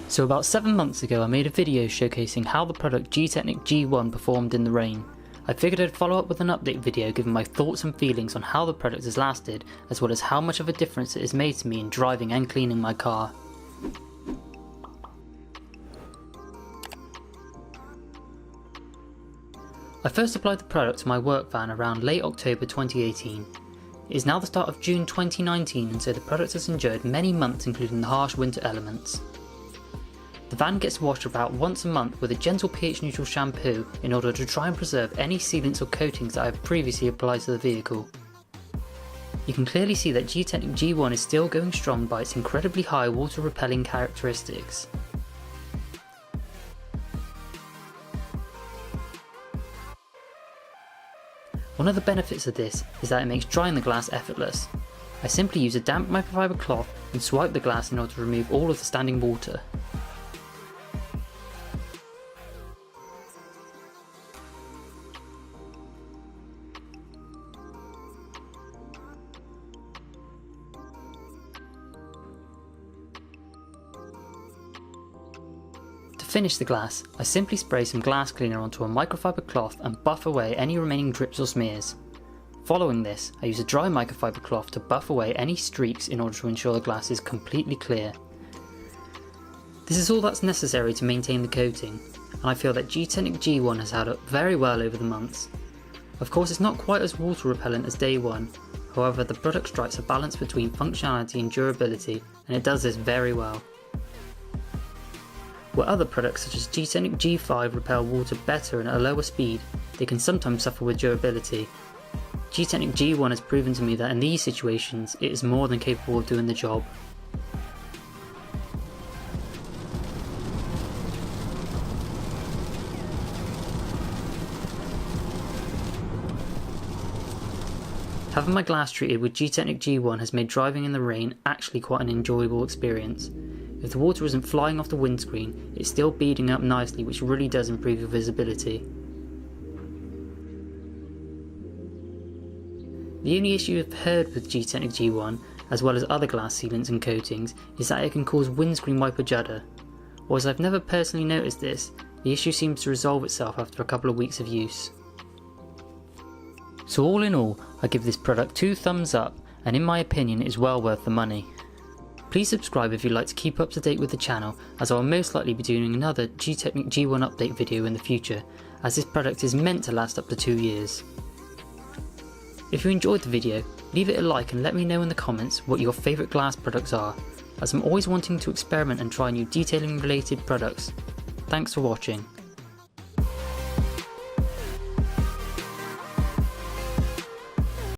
So about 7 months ago I made a video showcasing how the product Gtechniq G1 performed in the rain. I figured I'd follow up with an update video giving my thoughts and feelings on how the product has lasted, as well as how much of a difference it has made to me in driving and cleaning my car. I first applied the product to my work van around late October 2018. It is now the start of June 2019, and so the product has endured many months, including the harsh winter elements. The van gets washed about once a month with a gentle pH neutral shampoo in order to try and preserve any sealants or coatings that I have previously applied to the vehicle. You can clearly see that Gtechniq G1 is still going strong by its incredibly high water repelling characteristics. One of the benefits of this is that it makes drying the glass effortless. I simply use a damp microfiber cloth and swipe the glass in order to remove all of the standing water. To finish the glass, I simply spray some glass cleaner onto a microfiber cloth and buff away any remaining drips or smears. Following this, I use a dry microfiber cloth to buff away any streaks in order to ensure the glass is completely clear. This is all that's necessary to maintain the coating, and I feel that Gtechniq G1 has held up very well over the months. Of course, it's not quite as water repellent as day one, however the product strikes a balance between functionality and durability, and it does this very well. Where other products such as Gtechniq G5 repel water better and at a lower speed, they can sometimes suffer with durability. Gtechniq G1 has proven to me that in these situations it is more than capable of doing the job. Having my glass treated with Gtechniq G1 has made driving in the rain actually quite an enjoyable experience. If the water isn't flying off the windscreen, it's still beading up nicely, which really does improve your visibility. The only issue I've heard with Gtechniq G1, as well as other glass sealants and coatings, is that it can cause windscreen wiper judder. Whilst I've never personally noticed this, the issue seems to resolve itself after a couple of weeks of use. So all in all, I give this product 2 thumbs up, and in my opinion it is well worth the money. Please subscribe if you'd like to keep up to date with the channel, as I will most likely be doing another Gtechniq G1 update video in the future, as this product is meant to last up to 2 years. If you enjoyed the video, leave it a like and let me know in the comments what your favourite glass products are, as I'm always wanting to experiment and try new detailing related products. Thanks for watching.